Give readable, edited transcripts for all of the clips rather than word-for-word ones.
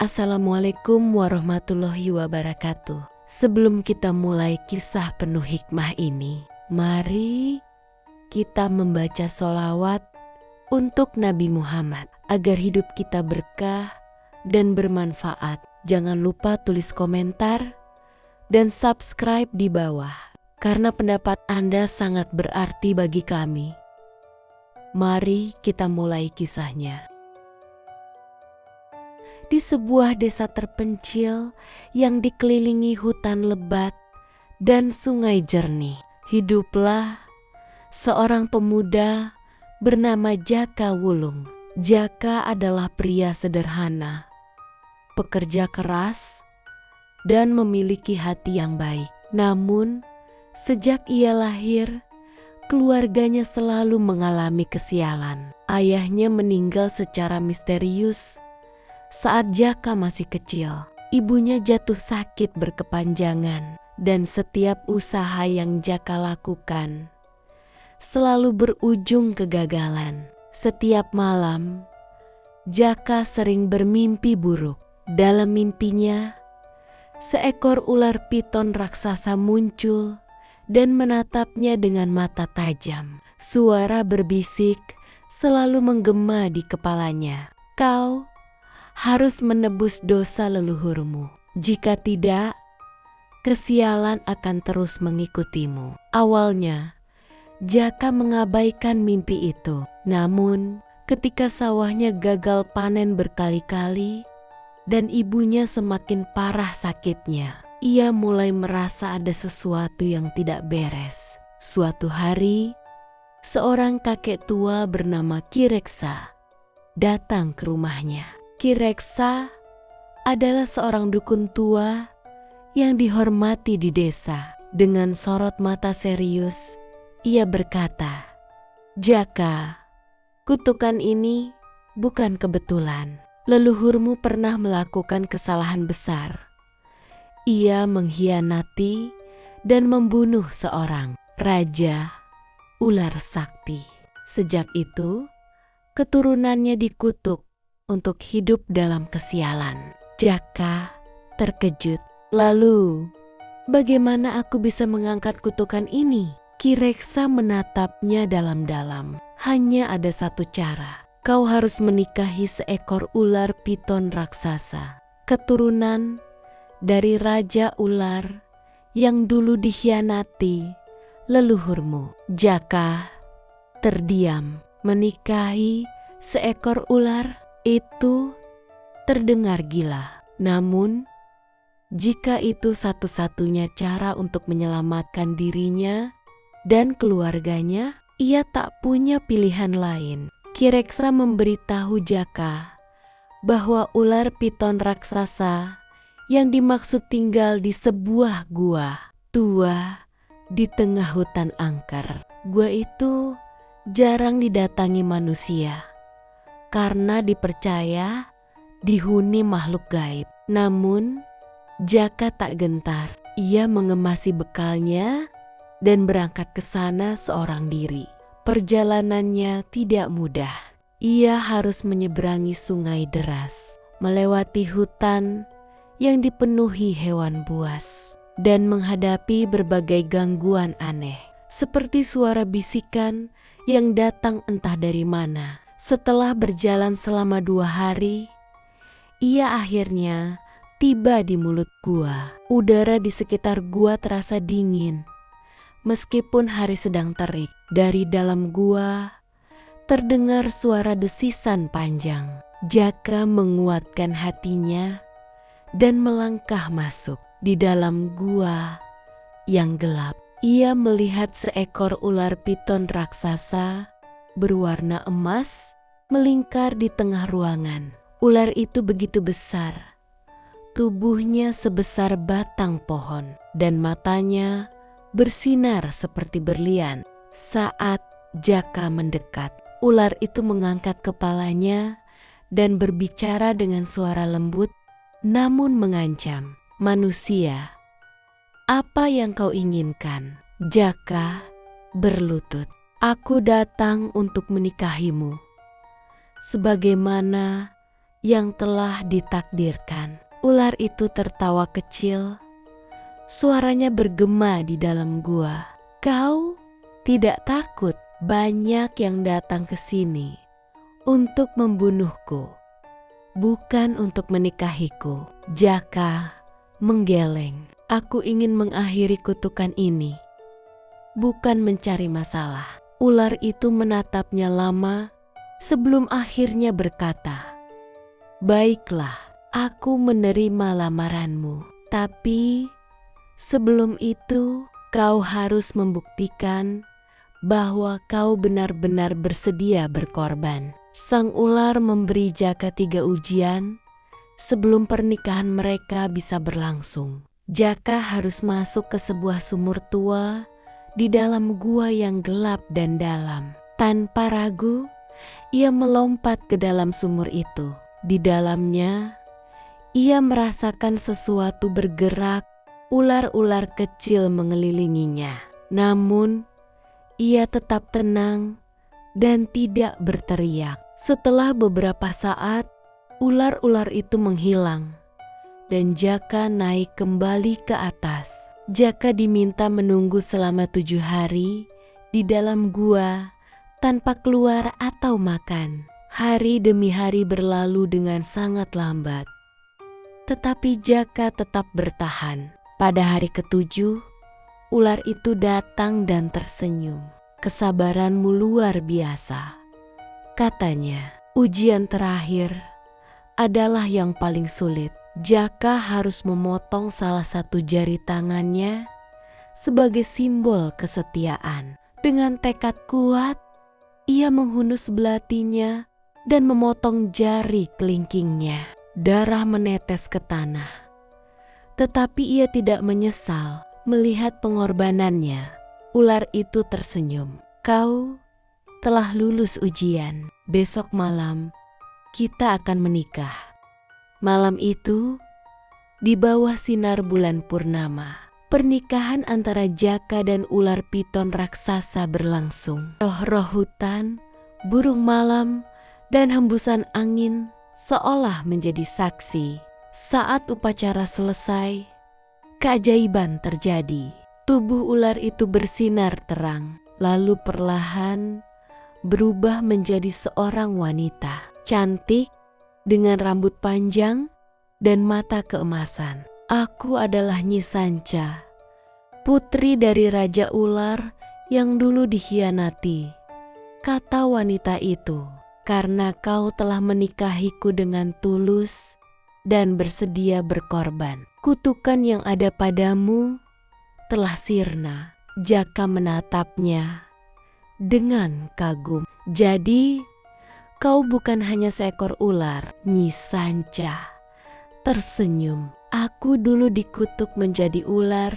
Assalamualaikum warahmatullahi wabarakatuh. Sebelum kita mulai kisah penuh hikmah ini, mari kita membaca sholawat untuk Nabi Muhammad agar hidup kita berkah dan bermanfaat. Jangan lupa tulis komentar dan subscribe di bawah, karena pendapat Anda sangat berarti bagi kami. Mari kita mulai kisahnya. Di sebuah desa terpencil yang dikelilingi hutan lebat dan sungai jernih, hiduplah seorang pemuda bernama Jaka Wulung. Jaka adalah pria sederhana, pekerja keras, dan memiliki hati yang baik. Namun, sejak ia lahir, keluarganya selalu mengalami kesialan. Ayahnya meninggal secara misterius saat Jaka masih kecil. Ibunya jatuh sakit berkepanjangan, dan setiap usaha yang Jaka lakukan selalu berujung kegagalan. Setiap malam, Jaka sering bermimpi buruk. Dalam mimpinya, seekor ular piton raksasa muncul dan menatapnya dengan mata tajam. Suara berbisik selalu menggema di kepalanya. "Kau harus menebus dosa leluhurmu. Jika tidak, kesialan akan terus mengikutimu." Awalnya, Jaka mengabaikan mimpi itu. Namun, ketika sawahnya gagal panen berkali-kali dan ibunya semakin parah sakitnya, ia mulai merasa ada sesuatu yang tidak beres. Suatu hari, seorang kakek tua bernama Ki Reksa datang ke rumahnya. Ki Reksa adalah seorang dukun tua yang dihormati di desa. Dengan sorot mata serius, ia berkata, "Jaka, kutukan ini bukan kebetulan. Leluhurmu pernah melakukan kesalahan besar. Ia mengkhianati dan membunuh seorang raja ular sakti. Sejak itu, keturunannya dikutuk untuk hidup dalam kesialan." Jaka terkejut. "Lalu, bagaimana aku bisa mengangkat kutukan ini?" Ki Reksa menatapnya dalam-dalam. "Hanya ada satu cara. Kau harus menikahi seekor ular piton raksasa, keturunan dari raja ular yang dulu dikhianati leluhurmu." Jaka terdiam. Menikahi seekor ular itu terdengar gila. Namun, jika itu satu-satunya cara untuk menyelamatkan dirinya dan keluarganya, ia tak punya pilihan lain. Ki Reksa memberitahu Jaka bahwa ular piton raksasa yang dimaksud tinggal di sebuah gua tua di tengah hutan angker. Gua itu jarang didatangi manusia karena dipercaya dihuni makhluk gaib. Namun, Jaka tak gentar. Ia mengemasi bekalnya dan berangkat ke sana seorang diri. Perjalanannya tidak mudah. Ia harus menyeberangi sungai deras, melewati hutan yang dipenuhi hewan buas, dan menghadapi berbagai gangguan aneh, seperti suara bisikan yang datang entah dari mana. Setelah berjalan selama 2 hari, ia akhirnya tiba di mulut gua. Udara di sekitar gua terasa dingin. Meskipun hari sedang terik, dari dalam gua terdengar suara desisan panjang. Jaka menguatkan hatinya dan melangkah masuk. Di dalam gua yang gelap, ia melihat seekor ular piton raksasa berwarna emas melingkar di tengah ruangan. Ular itu begitu besar, tubuhnya sebesar batang pohon, dan matanya bersinar seperti berlian. Saat Jaka mendekat, ular itu mengangkat kepalanya dan berbicara dengan suara lembut namun mengancam. "Manusia, apa yang kau inginkan?" Jaka berlutut. "Aku datang untuk menikahimu, sebagaimana yang telah ditakdirkan. Ular itu tertawa kecil, suaranya bergema di dalam gua. Kau tidak takut? Banyak yang datang ke sini untuk membunuhku, bukan untuk menikahiku. Jaka menggeleng. Aku ingin mengakhiri kutukan ini, bukan mencari masalah. Ular itu menatapnya lama sebelum akhirnya berkata, "Baiklah, aku menerima lamaranmu. Tapi sebelum itu kau harus membuktikan bahwa kau benar-benar bersedia berkorban." Sang ular memberi Jaka 3 ujian sebelum pernikahan mereka bisa berlangsung. Jaka harus masuk ke sebuah sumur tua di dalam gua yang gelap dan dalam. Tanpa ragu, ia melompat ke dalam sumur itu. Di dalamnya, ia merasakan sesuatu bergerak, ular-ular kecil mengelilinginya. Namun, ia tetap tenang dan tidak berteriak. Setelah beberapa saat, ular-ular itu menghilang dan Jaka naik kembali ke atas. Jaka diminta menunggu selama 7 hari di dalam gua tanpa keluar atau makan. Hari demi hari berlalu dengan sangat lambat. Tetapi Jaka tetap bertahan. Pada hari ke-7, ular itu datang dan tersenyum. "Kesabaranmu luar biasa," katanya. "Ujian terakhir adalah yang paling sulit." Jaka harus memotong salah satu jari tangannya sebagai simbol kesetiaan. Dengan tekad kuat, ia menghunus belatinya dan memotong jari kelingkingnya. Darah menetes ke tanah. Tetapi ia tidak menyesal melihat pengorbanannya. Ular itu tersenyum. "Kau telah lulus ujian. Besok malam kita akan menikah." Malam itu, di bawah sinar bulan purnama, pernikahan antara Jaka dan ular piton raksasa berlangsung. Roh-roh hutan, burung malam, dan hembusan angin seolah menjadi saksi. Saat upacara selesai, keajaiban terjadi. Tubuh ular itu bersinar terang, lalu perlahan berubah menjadi seorang wanita cantik dengan rambut panjang dan mata keemasan. "Aku adalah Nyi Sanca, putri dari Raja Ular yang dulu dikhianati," kata wanita itu. "Karena kau telah menikahiku dengan tulus dan bersedia berkorban, kutukan yang ada padamu telah sirna." Jaka menatapnya dengan kagum. "Jadi kau bukan hanya seekor ular." Nyi Sanca tersenyum. "Aku dulu dikutuk menjadi ular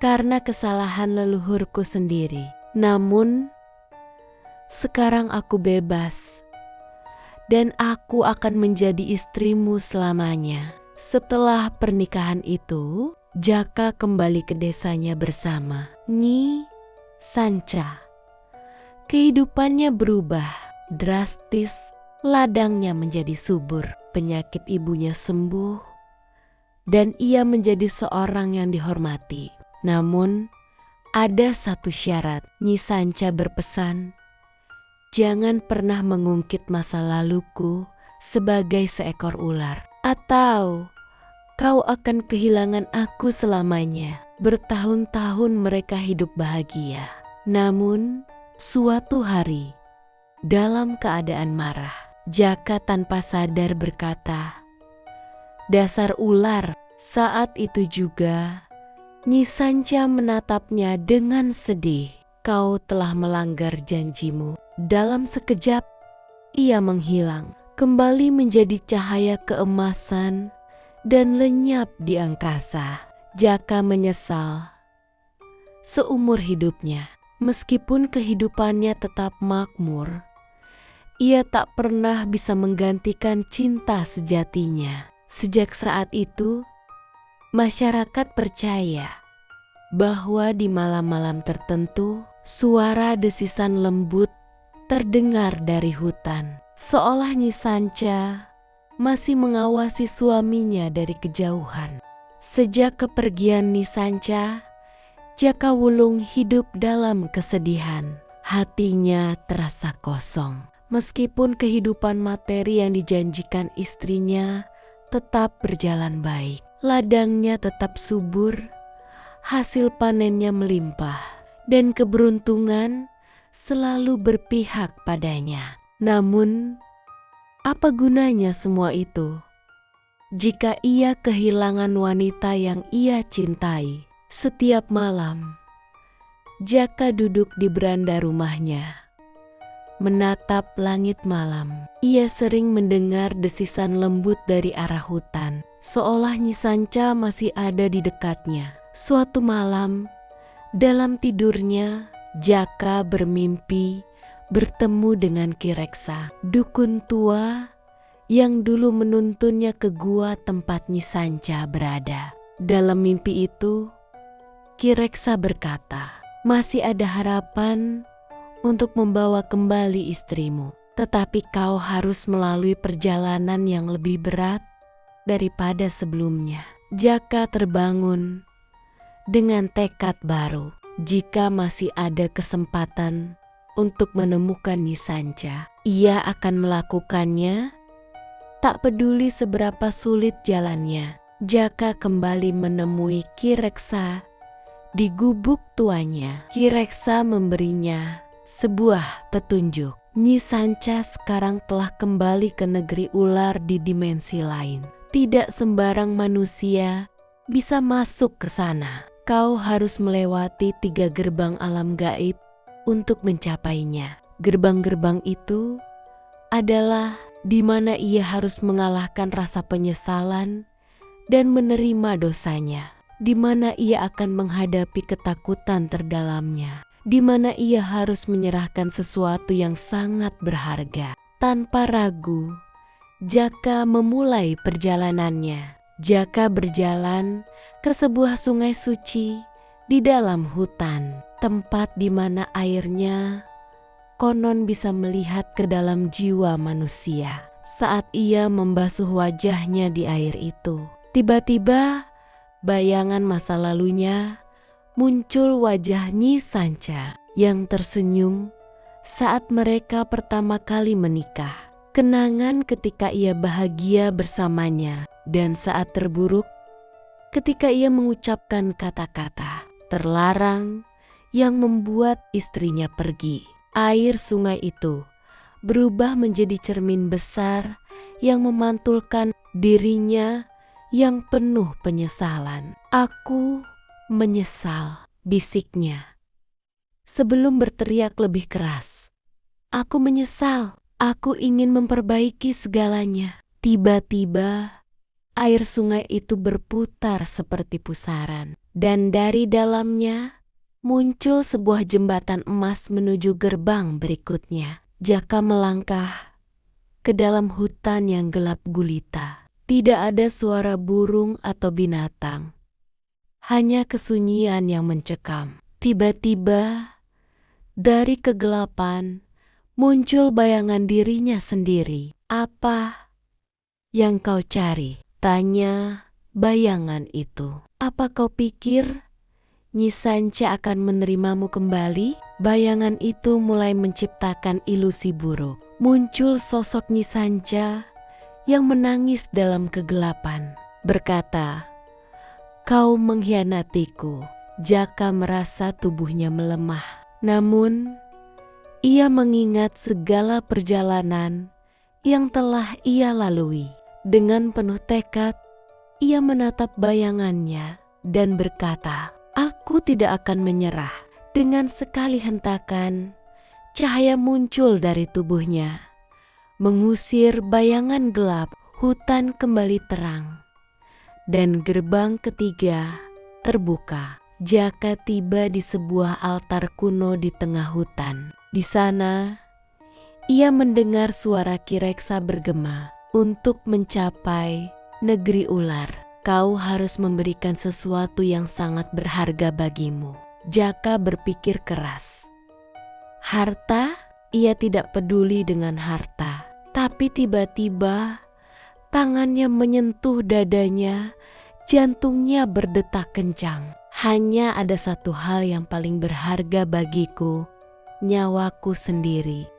karena kesalahan leluhurku sendiri. Namun, sekarang aku bebas dan aku akan menjadi istrimu selamanya." Setelah pernikahan itu, Jaka kembali ke desanya bersama Nyi Sanca. Kehidupannya berubah drastis, ladangnya menjadi subur, penyakit ibunya sembuh, dan ia menjadi seorang yang dihormati. Namun, ada satu syarat. Nyi Sanca berpesan, "Jangan pernah mengungkit masa laluku sebagai seekor ular, atau kau akan kehilangan aku selamanya." Bertahun-tahun mereka hidup bahagia. Namun, suatu hari, dalam keadaan marah, Jaka tanpa sadar berkata, "Dasar ular." Saat itu juga, Nyi Sanca menatapnya dengan sedih. "Kau telah melanggar janjimu." Dalam sekejap, ia menghilang, kembali menjadi cahaya keemasan dan lenyap di angkasa. Jaka menyesal seumur hidupnya. Meskipun kehidupannya tetap makmur, ia tak pernah bisa menggantikan cinta sejatinya. Sejak saat itu, masyarakat percaya bahwa di malam-malam tertentu, suara desisan lembut terdengar dari hutan. Seolah Nyi Sanca masih mengawasi suaminya dari kejauhan. Sejak kepergian Nisanca, Jaka Wulung hidup dalam kesedihan. Hatinya terasa kosong. Meskipun kehidupan materi yang dijanjikan istrinya tetap berjalan baik. Ladangnya tetap subur, hasil panennya melimpah, dan keberuntungan selalu berpihak padanya. Namun, apa gunanya semua itu jika ia kehilangan wanita yang ia cintai? Setiap malam, Jaka duduk di beranda rumahnya, menatap langit malam. Ia sering mendengar desisan lembut dari arah hutan, seolah Nisanca masih ada di dekatnya. Suatu malam, dalam tidurnya, Jaka bermimpi bertemu dengan Ki Reksa, dukun tua yang dulu menuntunnya ke gua tempat Nisanca berada. Dalam mimpi itu, Ki Reksa berkata, "Masih ada harapan untuk membawa kembali istrimu, tetapi kau harus melalui perjalanan yang lebih berat daripada sebelumnya." Jaka terbangun dengan tekad baru. Jika masih ada kesempatan untuk menemukan Nisanca, ia akan melakukannya, tak peduli seberapa sulit jalannya. Jaka kembali menemui Ki Reksa di gubuk tuanya. Ki Reksa memberinya sebuah petunjuk. Nisanca sekarang telah kembali ke negeri ular di dimensi lain. Tidak sembarang manusia bisa masuk ke sana. Kau harus melewati 3 gerbang alam gaib untuk mencapainya. Gerbang-gerbang itu adalah di mana ia harus mengalahkan rasa penyesalan dan menerima dosanya, di mana ia akan menghadapi ketakutan terdalamnya, di mana ia harus menyerahkan sesuatu yang sangat berharga. Tanpa ragu, Jaka memulai perjalanannya. Jaka berjalan ke sebuah sungai suci di dalam hutan, tempat di mana airnya konon bisa melihat ke dalam jiwa manusia. Saat ia membasuh wajahnya di air itu, tiba-tiba bayangan masa lalunya muncul. Wajah Nisanca yang tersenyum saat mereka pertama kali menikah. Kenangan ketika ia bahagia bersamanya, dan saat terburuk ketika ia mengucapkan kata-kata terlarang yang membuat istrinya pergi. Air sungai itu berubah menjadi cermin besar yang memantulkan dirinya yang penuh penyesalan. "Aku menyesal," bisiknya sebelum berteriak lebih keras. "Aku menyesal. Aku ingin memperbaiki segalanya." Tiba-tiba air sungai itu berputar seperti pusaran, dan dari dalamnya muncul sebuah jembatan emas menuju gerbang berikutnya. Jaka melangkah ke dalam hutan yang gelap gulita. Tidak ada suara burung atau binatang, hanya kesunyian yang mencekam. Tiba-tiba dari kegelapan muncul bayangan dirinya sendiri. "Apa yang kau cari?" tanya bayangan itu. "Apa kau pikir Nisanca akan menerimamu kembali?" Bayangan itu mulai menciptakan ilusi buruk. Muncul sosok Nisanca yang menangis dalam kegelapan, berkata, "Kau mengkhianatiku." Jaka merasa tubuhnya melemah. Namun, ia mengingat segala perjalanan yang telah ia lalui. Dengan penuh tekad, ia menatap bayangannya dan berkata, "Aku tidak akan menyerah." Dengan sekali hentakan, cahaya muncul dari tubuhnya, mengusir bayangan gelap. Hutan kembali terang, dan gerbang ketiga terbuka. Jaka tiba di sebuah altar kuno di tengah hutan. Di sana, ia mendengar suara Ki Reksa bergema, "Untuk mencapai negeri ular, kau harus memberikan sesuatu yang sangat berharga bagimu." Jaka berpikir keras. Harta? Ia tidak peduli dengan harta. Tapi tiba-tiba Tangannya menyentuh dadanya, jantungnya berdetak kencang. Hanya ada satu hal yang paling berharga bagiku, nyawaku sendiri.